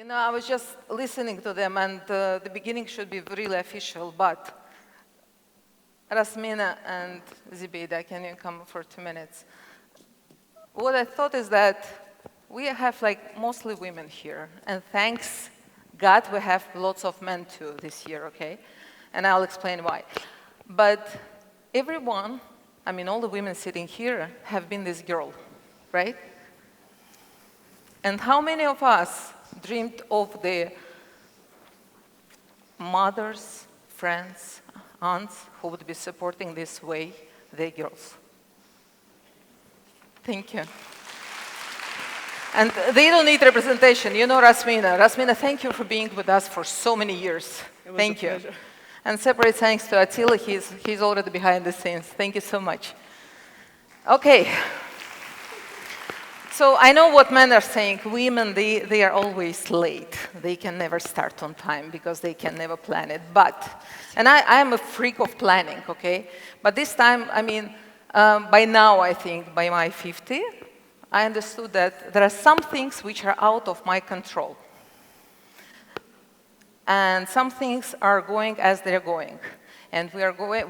You know, I was just listening to them, and the beginning should be really official, but Rasmina and Zibeda, can you come for 2 minutes? What I thought is that we have like mostly women here, and thanks God we have lots of men too this year, okay? And I'll explain why. But everyone, I mean all the women sitting here have been this girl, right? And how many of us dreamed of the mothers, friends, aunts who would be supporting this way their girls? Thank you. And they don't need representation. You know Rasmina. Rasmina, thank you for being with us for so many years. Thank you. Pleasure. And separate thanks to Attila. He's already behind the scenes. Thank you so much. Okay. So I know what men are saying. Women, they are always late. They can never start on time because they can never plan it. But, and I'm a freak of planning, okay? But this time, I mean, by now, I think, by my 50, I understood that there are some things which are out of my control. And some things are going as they're going. And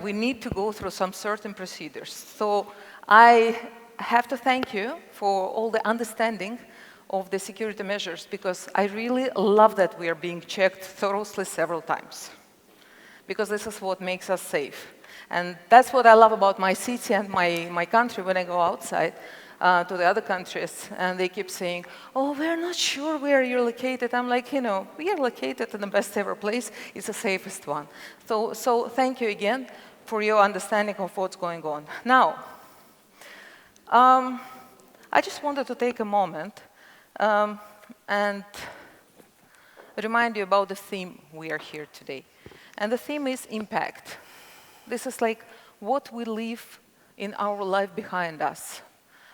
we need to go through some certain procedures. So I have to thank you for all the understanding of the security measures, because I really love that we are being checked thoroughly several times, because this is what makes us safe. And that's what I love about my city and my country when I go outside to the other countries, and they keep saying, oh, we're not sure where you're located. I'm like, you know, we are located in the best ever place. It's the safest one. So thank you again for your understanding of what's going on. Now, I just wanted to take a moment and remind you about the theme we are here today. And the theme is impact. This is like what we leave in our life behind us.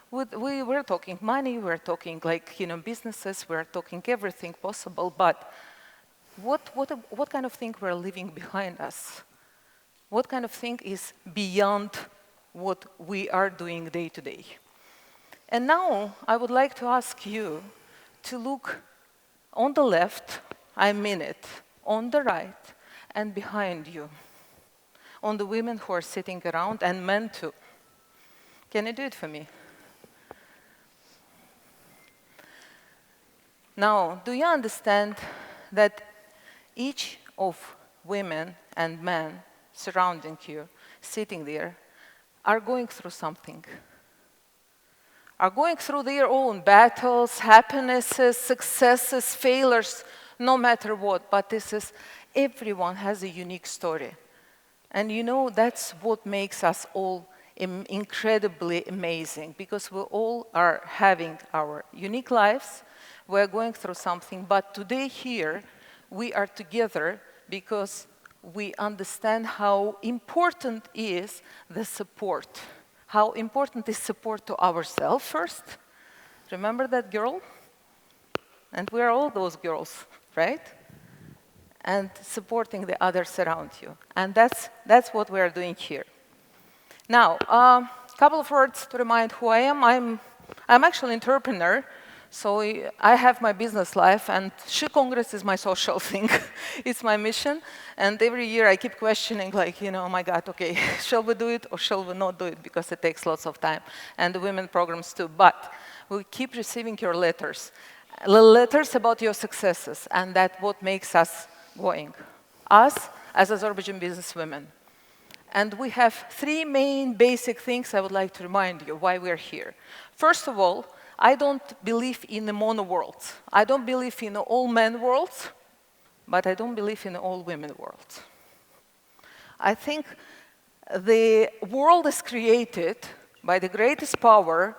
We're talking money, we're talking like, you know, businesses, we're talking everything possible, but what kind of thing we're leaving behind us? What kind of thing is beyond what we are doing day to day? And now I would like to ask you to look on the left, I mean it, on the right, and behind you, on the women who are sitting around, and men too. Can you do it for me? Now, do you understand that each of women and men surrounding you, sitting there, are going through something? Are going through their own battles, happinesses, successes, failures, no matter what. But this is, everyone has a unique story. And you know, that's what makes us all incredibly amazing, because we all are having our unique lives. We're going through something, but today here, we are together because we understand how important is the support. How important is support to ourselves first. Remember that girl? And we're all those girls, right? And supporting the others around you. And that's what we're doing here. Now, a couple of words to remind who I am. I'm actually an entrepreneur. So I have my business life, and She Congress is my social thing. It's my mission. And every year I keep questioning, like, you know, oh my God, okay, shall we do it or shall we not do it? Because it takes lots of time. And the women programs too. But we keep receiving your letters. Letters about your successes, and that's what makes us going. Us, as Azerbaijan businesswomen. And we have three main basic things I would like to remind you why we're here. First of all, I don't believe in a mono world. I don't believe in an all-men world, but I don't believe in an all-women world. I think the world is created by the greatest power,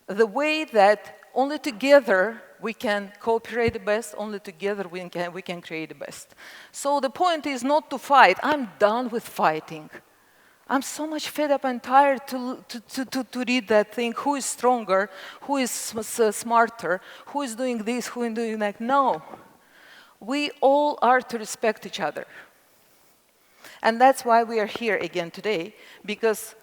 the way that only together we can cooperate the best, only together we can create the best. So the point is not to fight. I'm done with fighting. I'm so much fed up and tired to read that thing, who is stronger, who is smarter, who is doing this, who is doing that. No, we all are to respect each other. And that's why we are here again today, because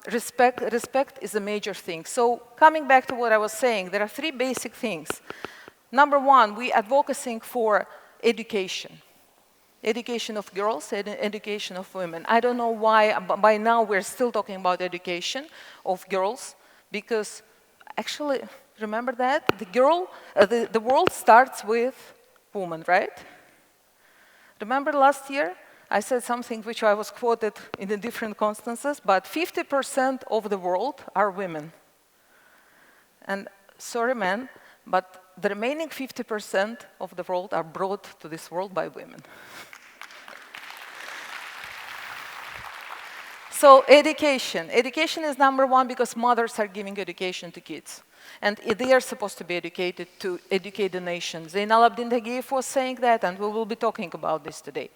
respect is a major thing. So coming back to what I was saying, there are three basic things. Number one, we are advocating for education. Education of girls and education of women. I don't know why by now we're still talking about education of girls, because actually, remember that? The world starts with women, right? Remember last year? I said something which I was quoted in the different constances, but 50% of the world are women. And sorry, men, but the remaining 50% of the world are brought to this world by women. So education. Education is number one because mothers are giving education to kids. And they are supposed to be educated to educate the nation. Zainal Abidin Tagiev was saying that, and we will be talking about this today.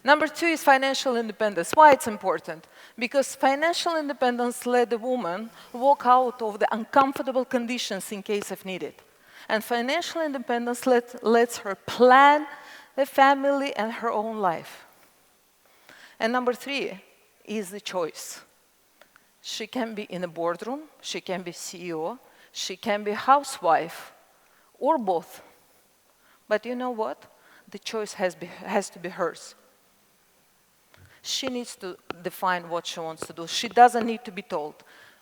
Number two is financial independence. Why it's important? Because financial independence let the woman walk out of the uncomfortable conditions in case of needed. And financial independence lets her plan the family and her own life. And number three is the choice. She can be in a boardroom, she can be CEO, she can be housewife, or both. But you know what? The choice has to be hers. She needs to define what she wants to do. She doesn't need to be told.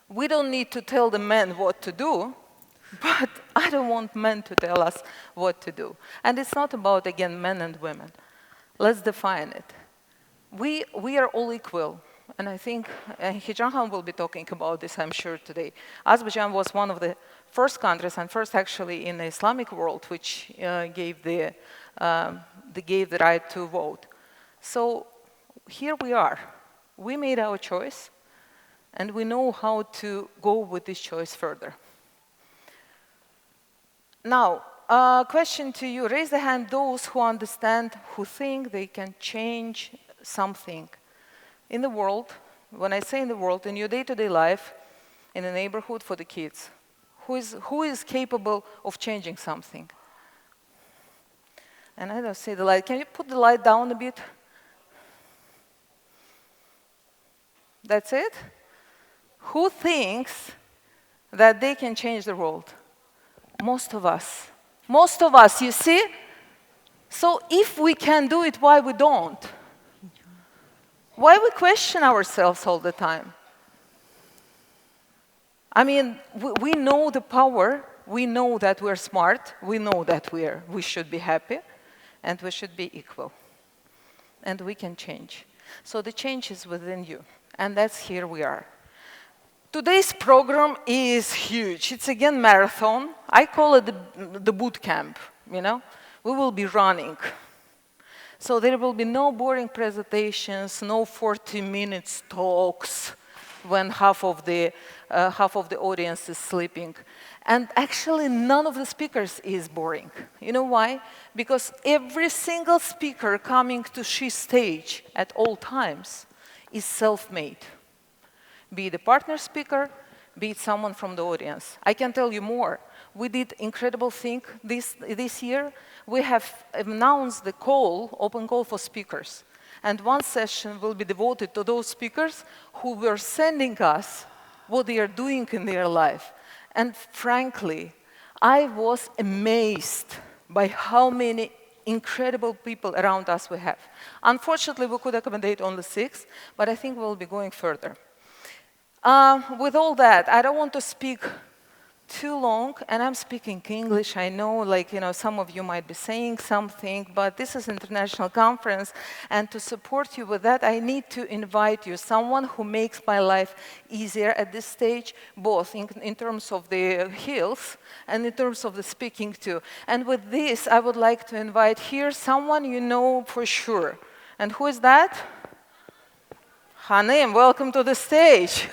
We don't need to tell the men what to do, but I don't want men to tell us what to do. And it's not about, again, men and women. Let's define it. We are all equal. And I think Hijran will be talking about this, I'm sure, today. Azerbaijan was one of the first countries, and first actually in the Islamic world, which gave the right to vote. So here we are. We made our choice, and we know how to go with this choice further. Now, question to you. Raise the hand those who understand, who think they can change something in the world. When I say in the world, in your day-to-day life, in the neighborhood for the kids. Who is capable of changing something? And I don't see the light. Can you put the light down a bit? That's it? Who thinks that they can change the world? Most of us. Most of us, you see? So if we can do it, why we don't? Why we question ourselves all the time? I mean, we know the power, we know that we're smart, we know that we should be happy, and we should be equal. And we can change. So the change is within you, and that's here we are. Today's program is huge. It's again marathon. I call it the boot camp, you know? We will be running. So there will be no boring presentations, no 40-minute talks when half of the audience is sleeping. And actually, none of the speakers is boring. You know why? Because every single speaker coming to She stage at all times is self-made. Be it a partner speaker, be it someone from the audience. I can tell you more. We did incredible thing this year. We have announced the open call for speakers. And one session will be devoted to those speakers who were sending us what they are doing in their life. And frankly, I was amazed by how many incredible people around us we have. Unfortunately, we could accommodate only 6, but I think we'll be going further. With all that, I don't want to speak too long, and I'm speaking English. I know, like, you know, some of you might be saying something, but this is an international conference, and to support you with that, I need to invite you, someone who makes my life easier at this stage, both in terms of the hills and in terms of the speaking too. And with this, I would like to invite here someone you know for sure. And who is that? Hanem, welcome to the stage.